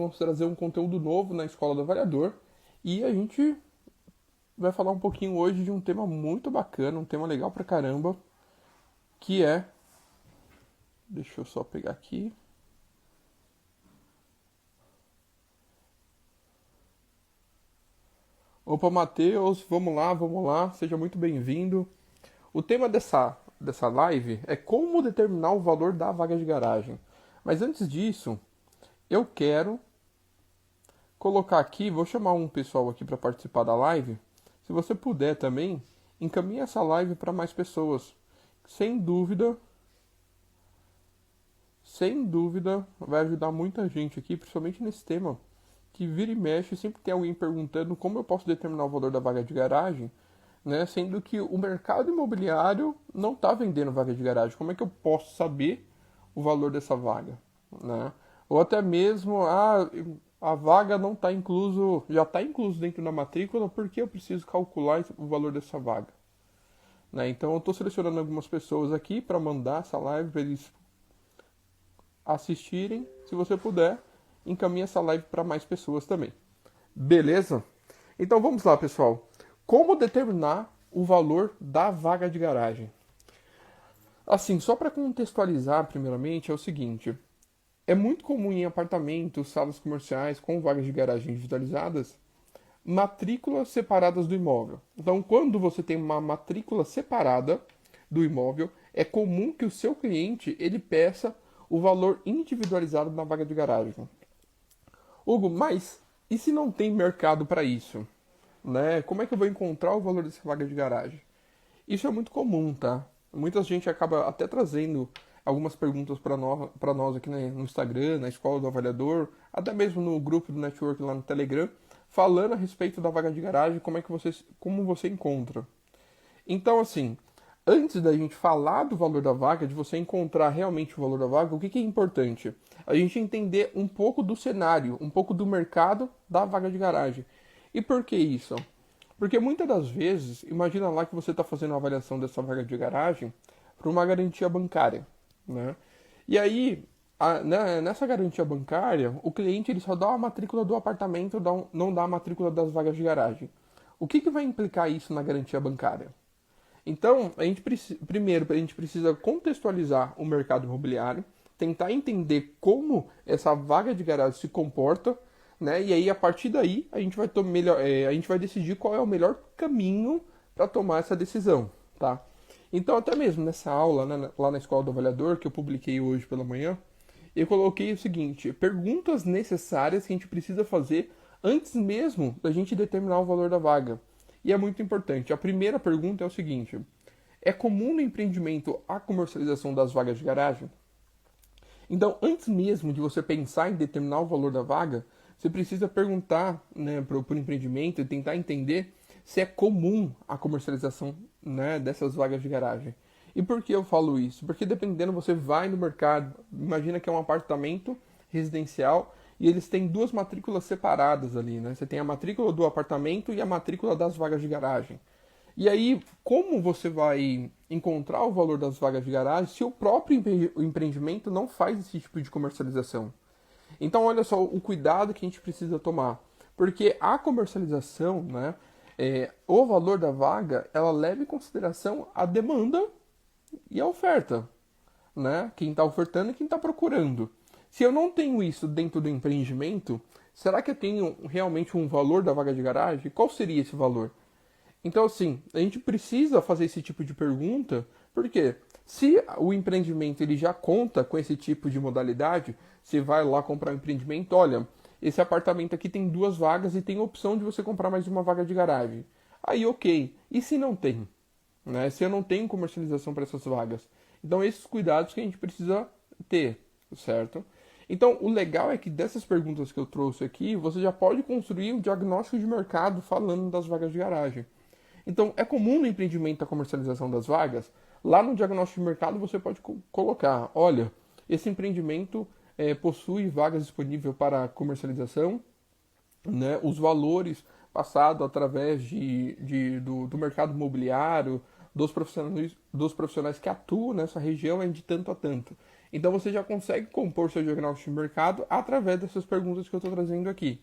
vamos trazer um conteúdo novo na Escola do Avaliador e a gente vai falar um pouquinho hoje de um tema muito bacana, um tema legal pra caramba, que é... Deixa eu só pegar aqui. Opa, Matheus, vamos lá, seja muito bem-vindo. O tema dessa live é como determinar o valor da vaga de garagem. Mas antes disso, eu quero colocar aqui, vou chamar um pessoal aqui para participar da live. Se você puder também, encaminhe essa live para mais pessoas. Sem dúvida, vai ajudar muita gente aqui, principalmente nesse tema, que vira e mexe, sempre tem alguém perguntando como eu posso determinar o valor da vaga de garagem, né? Sendo que o mercado imobiliário não está vendendo vaga de garagem. Como é que eu posso saber o valor dessa vaga, né? Ou até mesmo, a vaga não está incluso, já está incluso dentro da matrícula, por que eu preciso calcular o valor dessa vaga? Né? Então eu estou selecionando algumas pessoas aqui para mandar essa live para eles assistirem. Se você puder, encaminhe essa live para mais pessoas também. Beleza? Então vamos lá, pessoal. Como determinar o valor da vaga de garagem? Assim, só para contextualizar primeiramente, é o seguinte. É muito comum em apartamentos, salas comerciais com vagas de garagem individualizadas, matrículas separadas do imóvel. Então, quando você tem uma matrícula separada do imóvel, é comum que o seu cliente ele peça o valor individualizado na vaga de garagem. Hugo, mas e se não tem mercado para isso? Né? Como é que eu vou encontrar o valor dessa vaga de garagem? Isso é muito comum, tá? Muita gente acaba até trazendo algumas perguntas para nós aqui no Instagram, na Escola do Avaliador, até mesmo no grupo do Network lá no Telegram, falando a respeito da vaga de garagem, como você encontra. Então, assim, antes da gente falar do valor da vaga, de você encontrar realmente o valor da vaga, o que é importante? A gente entender um pouco do cenário, um pouco do mercado da vaga de garagem. E por que isso? Porque muitas das vezes, imagina lá que você está fazendo a avaliação dessa vaga de garagem para uma garantia bancária, né? E aí, nessa garantia bancária, o cliente ele só dá a matrícula do apartamento, não dá a matrícula das vagas de garagem. O que vai implicar isso na garantia bancária? Então, primeiro, a gente precisa contextualizar o mercado imobiliário, tentar entender como essa vaga de garagem se comporta, né? E aí, a partir daí, a gente a gente vai decidir qual é o melhor caminho para tomar essa decisão, tá? Então, até mesmo nessa aula, né, lá na Escola do Avaliador, que eu publiquei hoje pela manhã, eu coloquei o seguinte: perguntas necessárias que a gente precisa fazer antes mesmo da gente determinar o valor da vaga. E é muito importante. A primeira pergunta é o seguinte: é comum no empreendimento a comercialização das vagas de garagem? Então, antes mesmo de você pensar em determinar o valor da vaga, você precisa perguntar, né, para o empreendimento e tentar entender se é comum a comercialização, né, dessas vagas de garagem. E por que eu falo isso? Porque dependendo, você vai no mercado, imagina que é um apartamento residencial e eles têm duas matrículas separadas ali, né? Você tem a matrícula do apartamento e a matrícula das vagas de garagem. E aí, como você vai encontrar o valor das vagas de garagem se o próprio empreendimento não faz esse tipo de comercialização? Então, olha só o cuidado que a gente precisa tomar. Porque a comercialização, né, o valor da vaga, ela leva em consideração a demanda e a oferta, né? Quem está ofertando e quem está procurando. Se eu não tenho isso dentro do empreendimento, será que eu tenho realmente um valor da vaga de garagem? Qual seria esse valor? Então, assim, a gente precisa fazer esse tipo de pergunta, porque se o empreendimento ele já conta com esse tipo de modalidade, você vai lá comprar um empreendimento, olha, esse apartamento aqui tem duas vagas e tem a opção de você comprar mais uma vaga de garagem. Aí, ok. E se não tem? Né? Se eu não tenho comercialização para essas vagas? Então, esses cuidados que a gente precisa ter, certo? Então, o legal é que dessas perguntas que eu trouxe aqui, você já pode construir um diagnóstico de mercado falando das vagas de garagem. Então, é comum no empreendimento a comercialização das vagas? Lá no diagnóstico de mercado você pode colocar, olha, esse empreendimento possui vagas disponíveis para comercialização, né? Os valores passados através do mercado imobiliário, dos profissionais que atuam nessa região é de tanto a tanto. Então você já consegue compor seu diagnóstico de mercado através dessas perguntas que eu estou trazendo aqui.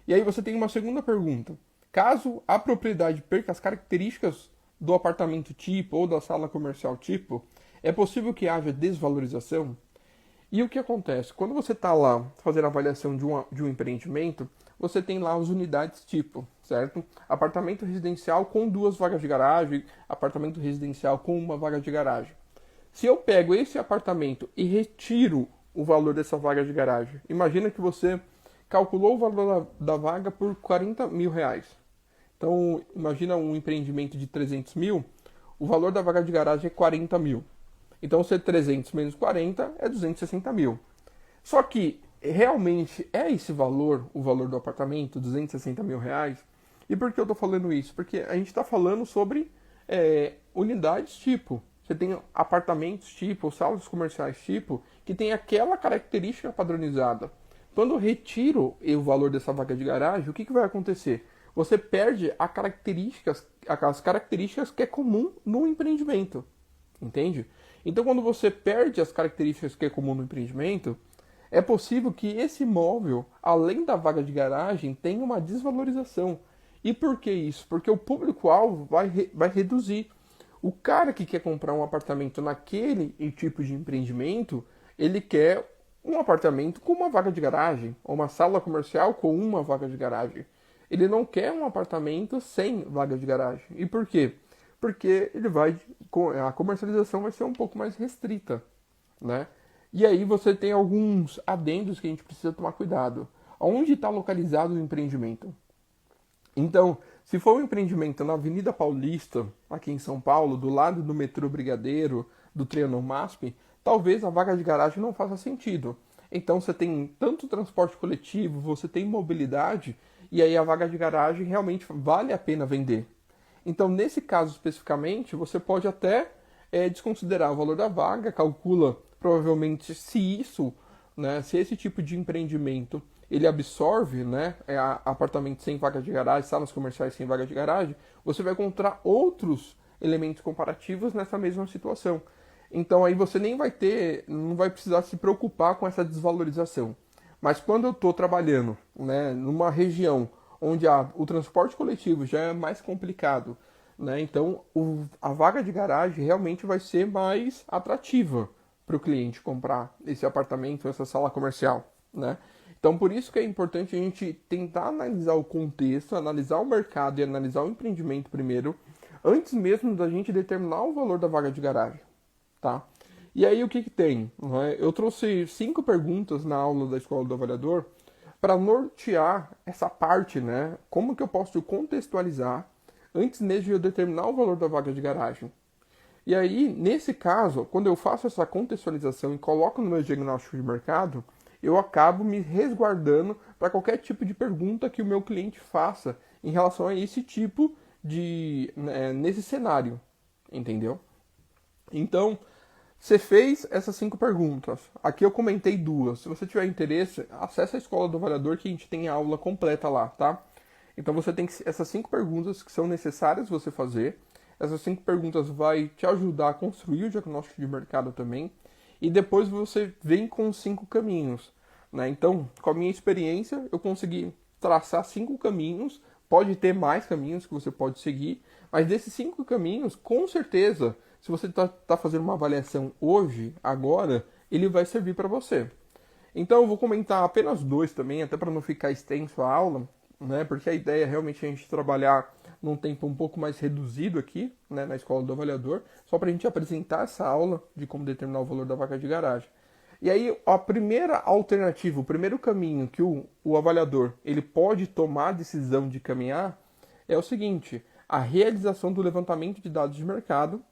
E aí você tem uma segunda pergunta. Caso a propriedade perca as características do apartamento tipo ou da sala comercial tipo, é possível que haja desvalorização? E o que acontece? Quando você está lá fazendo a avaliação de um empreendimento, você tem lá as unidades tipo, certo? Apartamento residencial com 2 vagas de garagem, apartamento residencial com 1 vaga de garagem. Se eu pego esse apartamento e retiro o valor dessa vaga de garagem, imagina que você calculou o valor da vaga por 40 mil reais. Então, imagina um empreendimento de 300 mil, o valor da vaga de garagem é 40 mil. Então, se 300 menos 40 é 260 mil. Só que, realmente, é esse valor, o valor do apartamento, 260 mil reais? E por que eu estou falando isso? Porque a gente está falando sobre unidades tipo. Você tem apartamentos tipo, salas comerciais tipo, que tem aquela característica padronizada. Quando eu retiro o valor dessa vaga de garagem, o que vai acontecer? Você perde as características que é comum no empreendimento. Entende? Então, quando você perde as características que é comum no empreendimento, é possível que esse imóvel, além da vaga de garagem, tenha uma desvalorização. E por que isso? Porque o público-alvo vai reduzir. O cara que quer comprar um apartamento naquele tipo de empreendimento, ele quer um apartamento com 1 vaga de garagem, ou uma sala comercial com 1 vaga de garagem. Ele não quer um apartamento sem vaga de garagem. E por quê? Porque a comercialização vai ser um pouco mais restrita, né? E aí você tem alguns adendos que a gente precisa tomar cuidado. Onde está localizado o empreendimento? Então, se for um empreendimento na Avenida Paulista, aqui em São Paulo, do lado do metrô Brigadeiro, do Triângulo MASP, talvez a vaga de garagem não faça sentido. Então você tem tanto transporte coletivo, você tem mobilidade, e aí a vaga de garagem realmente vale a pena vender. Então, nesse caso especificamente, você pode até desconsiderar o valor da vaga, calcula provavelmente se esse tipo de empreendimento ele absorve, né, apartamentos sem vaga de garagem, salas comerciais sem vaga de garagem, você vai encontrar outros elementos comparativos nessa mesma situação. Então aí você não vai precisar se preocupar com essa desvalorização. Mas quando eu estou trabalhando, né, numa região onde o transporte coletivo já é mais complicado, né, então a vaga de garagem realmente vai ser mais atrativa para o cliente comprar esse apartamento, essa sala comercial, né? Então, por isso que é importante a gente tentar analisar o contexto, analisar o mercado e analisar o empreendimento primeiro, antes mesmo da gente determinar o valor da vaga de garagem, tá? E aí, o que tem? Eu trouxe 5 perguntas na aula da Escola do Avaliador para nortear essa parte, né? Como que eu posso contextualizar antes mesmo de eu determinar o valor da vaga de garagem. E aí, nesse caso, quando eu faço essa contextualização e coloco no meu diagnóstico de mercado, eu acabo me resguardando para qualquer tipo de pergunta que o meu cliente faça em relação a esse tipo nesse cenário, entendeu? Então, você fez essas 5 perguntas. Aqui eu comentei 2. Se você tiver interesse, acesse a Escola do Avaliador que a gente tem a aula completa lá, tá? Então você tem essas 5 perguntas que são necessárias você fazer. Essas 5 perguntas vai te ajudar a construir o diagnóstico de mercado também. E depois você vem com 5 caminhos, né? Então, com a minha experiência, eu consegui traçar 5 caminhos. Pode ter mais caminhos que você pode seguir, mas desses 5 caminhos, com certeza, se você está fazendo uma avaliação hoje, agora, ele vai servir para você. Então, eu vou comentar apenas 2 também, até para não ficar extenso a aula, né? Porque a ideia é realmente a gente trabalhar num tempo um pouco mais reduzido aqui, né, na Escola do Avaliador, só para a gente apresentar essa aula de como determinar o valor da vaga de garagem. E aí, a primeira alternativa, o primeiro caminho que o avaliador ele pode tomar a decisão de caminhar é o seguinte: a realização do levantamento de dados de mercado.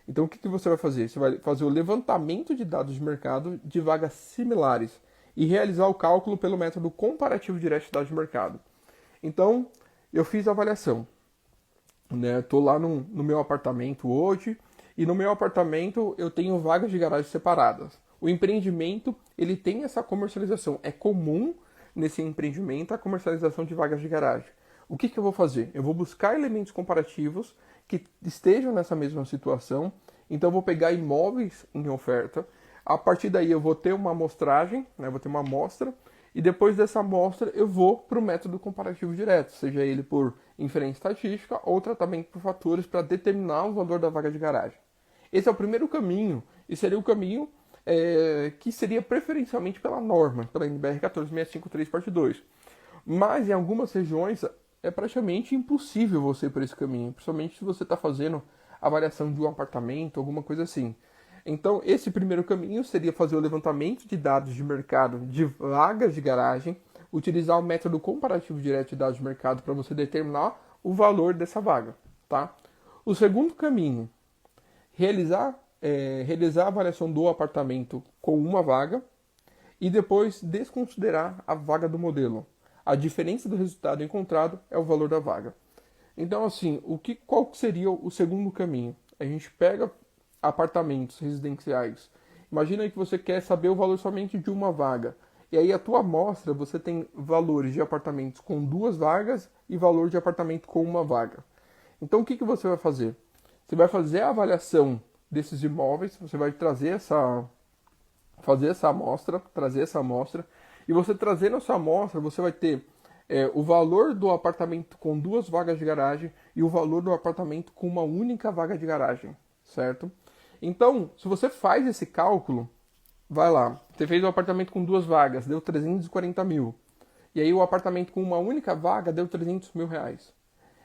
Então, o que você vai fazer? Você vai fazer o levantamento de dados de mercado de vagas similares e realizar o cálculo pelo método comparativo direto de dados de mercado. Então, eu fiz a avaliação. Estou lá no meu apartamento hoje e no meu apartamento eu tenho vagas de garagem separadas. O empreendimento ele tem essa comercialização. É comum nesse empreendimento a comercialização de vagas de garagem. O que eu vou fazer? Eu vou buscar elementos comparativos que estejam nessa mesma situação. Então eu vou pegar imóveis em oferta. A partir daí eu vou ter uma amostragem, né? Vou ter uma amostra, e depois dessa amostra eu vou para o método comparativo direto, seja ele por inferência estatística ou tratamento por fatores para determinar o valor da vaga de garagem. Esse é o primeiro caminho, e seria o caminho que seria preferencialmente pela norma, pela NBR 14653, parte 2. Mas em algumas regiões é praticamente impossível você ir por esse caminho, principalmente se você está fazendo avaliação de um apartamento, alguma coisa assim. Então, esse primeiro caminho seria fazer o levantamento de dados de mercado de vagas de garagem, utilizar o método comparativo direto de dados de mercado para você determinar o valor dessa vaga, tá? O segundo caminho, realizar a avaliação do apartamento com uma vaga e depois desconsiderar a vaga do modelo. A diferença do resultado encontrado é o valor da vaga. Então, assim, qual seria o segundo caminho? A gente pega apartamentos residenciais. Imagina que você quer saber o valor somente de uma vaga. E aí a tua amostra, você tem valores de apartamentos com 2 vagas e valor de apartamento com uma vaga. Então, o que você vai fazer? Você vai fazer a avaliação desses imóveis, você vai trazer trazer essa amostra, e você trazendo essa amostra, você vai ter o valor do apartamento com 2 vagas de garagem e o valor do apartamento com uma única vaga de garagem, certo? Então, se você faz esse cálculo, vai lá, você fez um apartamento com 2 vagas, deu 340 mil, e aí o apartamento com uma única vaga deu 300 mil reais.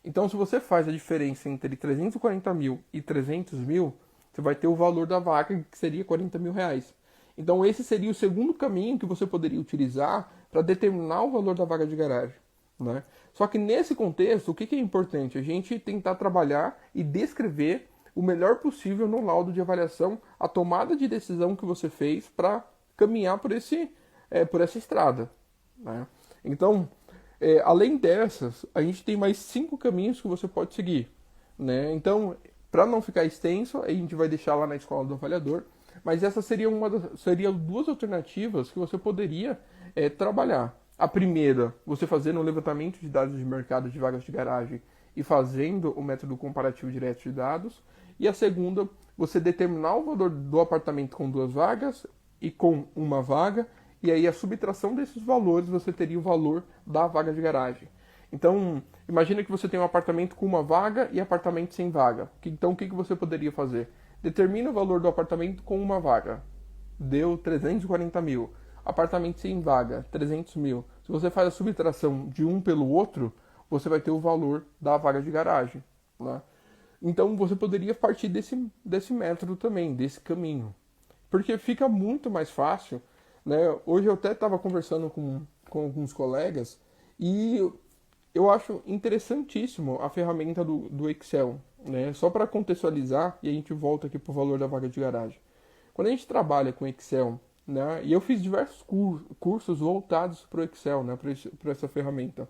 Então, se você faz a diferença entre 340 mil e 300 mil, você vai ter o valor da vaga, que seria 40 mil reais. Então, esse seria o segundo caminho que você poderia utilizar para determinar o valor da vaga de garagem, né? Só que nesse contexto, o que é importante? A gente tentar trabalhar e descrever o melhor possível no laudo de avaliação a tomada de decisão que você fez para caminhar por essa estrada, né? Então, além dessas, a gente tem mais 5 caminhos que você pode seguir, né? Então, para não ficar extenso, a gente vai deixar lá na escola do avaliador, mas essa seria 2 alternativas que você poderia trabalhar. A primeira, você fazendo um levantamento de dados de mercado de vagas de garagem e fazendo o método comparativo direto de dados. E a segunda, você determinar o valor do apartamento com 2 vagas e com uma vaga, e aí a subtração desses valores você teria o valor da vaga de garagem. Então, imagina que você tem um apartamento com uma vaga e apartamento sem vaga. Então, o que você poderia fazer? Determina o valor do apartamento com uma vaga. Deu 340 mil. Apartamento sem vaga, 300 mil. Se você faz a subtração de um pelo outro, você vai ter o valor da vaga de garagem, né? Então, você poderia partir desse método também, desse caminho. Porque fica muito mais fácil, né? Hoje eu até estava conversando com alguns colegas e eu acho interessantíssimo a ferramenta do Excel, né? Só para contextualizar, e a gente volta aqui para o valor da vaga de garagem. Quando a gente trabalha com Excel, né? E eu fiz diversos cursos voltados para o Excel, né? Para essa ferramenta.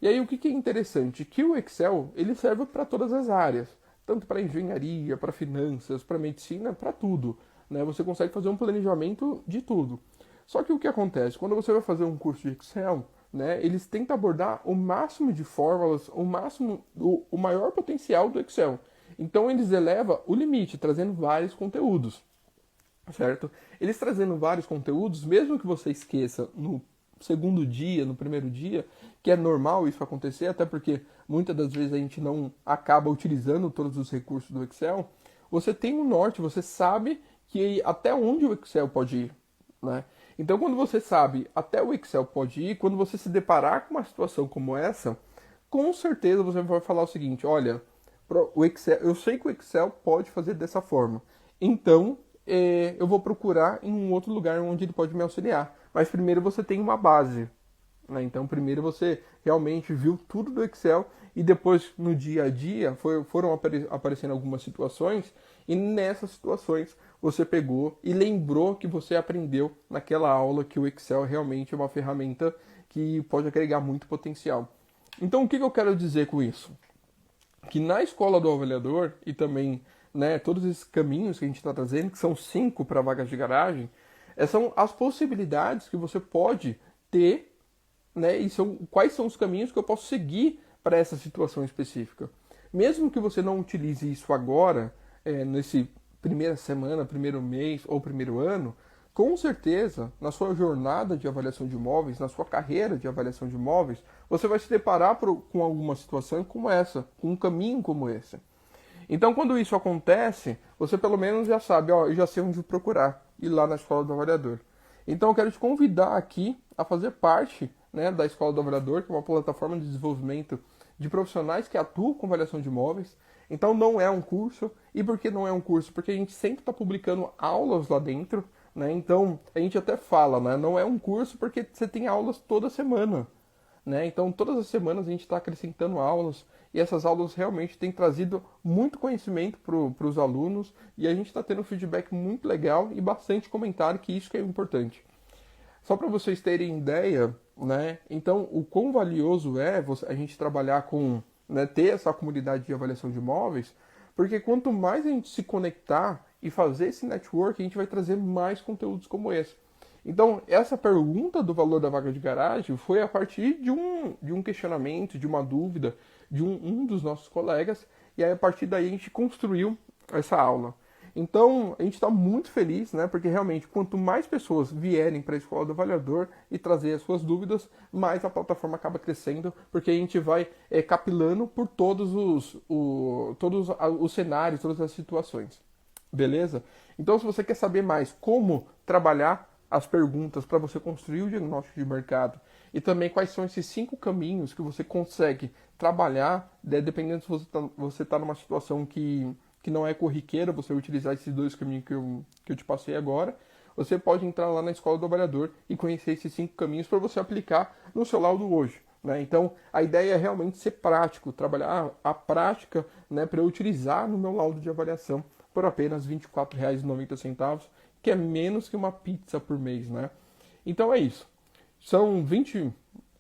E aí o que é interessante? Que o Excel ele serve para todas as áreas, tanto para engenharia, para finanças, para medicina, para tudo, né? Você consegue fazer um planejamento de tudo. Só que o que acontece? Quando você vai fazer um curso de Excel, né, eles tentam abordar o máximo de fórmulas, o maior potencial do Excel. Então eles elevam o limite, trazendo vários conteúdos, certo? Eles trazendo vários conteúdos, mesmo que você esqueça no segundo dia, no primeiro dia, que é normal isso acontecer, até porque muitas das vezes a gente não acaba utilizando todos os recursos do Excel, você tem um norte, você sabe que até onde o Excel pode ir, né? Então, quando você sabe até o Excel pode ir, quando você se deparar com uma situação como essa, com certeza você vai falar o seguinte: olha, o Excel, eu sei que o Excel pode fazer dessa forma, então eu vou procurar em um outro lugar onde ele pode me auxiliar. Mas primeiro você tem uma base, né? Então, primeiro você realmente viu tudo do Excel e depois, no dia a dia, foram aparecendo algumas situações e nessas situações você pegou e lembrou que você aprendeu naquela aula que o Excel realmente é uma ferramenta que pode agregar muito potencial. Então, o que eu quero dizer com isso? Que na escola do avaliador e também, né, todos esses caminhos que a gente está trazendo, que são 5 para vagas de garagem, são as possibilidades que você pode ter, né, e quais são os caminhos que eu posso seguir para essa situação específica. Mesmo que você não utilize isso agora, nesse primeira semana, primeiro mês ou primeiro ano, com certeza, na sua jornada de avaliação de imóveis, na sua carreira de avaliação de imóveis, você vai se deparar com alguma situação como essa, com um caminho como esse. Então, quando isso acontece, você pelo menos já sabe, ó, eu já sei onde procurar, ir lá na Escola do Avaliador. Então, eu quero te convidar aqui a fazer parte, né, da Escola do Avaliador, que é uma plataforma de desenvolvimento de profissionais que atuam com avaliação de imóveis. Então, não é um curso. E por que não é um curso? Porque a gente sempre está publicando aulas lá dentro, né? Então, a gente até fala, né, não é um curso porque você tem aulas toda semana, né? Então, todas as semanas a gente está acrescentando aulas e essas aulas realmente têm trazido muito conhecimento para os alunos e a gente está tendo um feedback muito legal e bastante comentário, que isso que é importante. Só para vocês terem ideia, né? Então, o quão valioso é a gente trabalhar com, né, ter essa comunidade de avaliação de imóveis, porque quanto mais a gente se conectar e fazer esse network, a gente vai trazer mais conteúdos como esse. Então, essa pergunta do valor da vaga de garagem foi a partir de um questionamento, de uma dúvida de um dos nossos colegas, e aí a partir daí a gente construiu essa aula. Então, a gente está muito feliz, né? Porque realmente, quanto mais pessoas vierem para a Escola do Avaliador e trazer as suas dúvidas, mais a plataforma acaba crescendo, porque a gente vai capilando por todos os cenários, todas as situações. Beleza? Então, se você quer saber mais como trabalhar as perguntas para você construir o diagnóstico de mercado e também quais são esses 5 caminhos que você consegue trabalhar, dependendo se você tá numa situação que não é corriqueira, você utilizar esses 2 caminhos que eu te passei agora, você pode entrar lá na Escola do Avaliador e conhecer esses 5 caminhos para você aplicar no seu laudo hoje. Né? Então, a ideia é realmente ser prático, trabalhar a prática, né, para eu utilizar no meu laudo de avaliação por apenas R$ 24,90, que é menos que uma pizza por mês, né? Então é isso. São 20.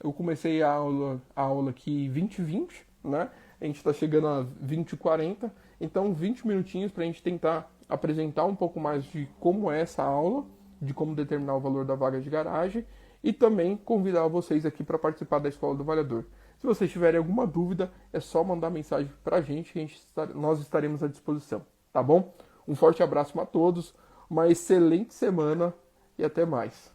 Eu comecei a aula aqui 20h20, né? A gente está chegando a 20h40, então 20 minutinhos para a gente tentar apresentar um pouco mais de como é essa aula, de como determinar o valor da vaga de garagem e também convidar vocês aqui para participar da Escola do Avaliador. Se vocês tiverem alguma dúvida, é só mandar mensagem para a gente que nós estaremos à disposição, tá bom? Um forte abraço a todos, uma excelente semana e até mais.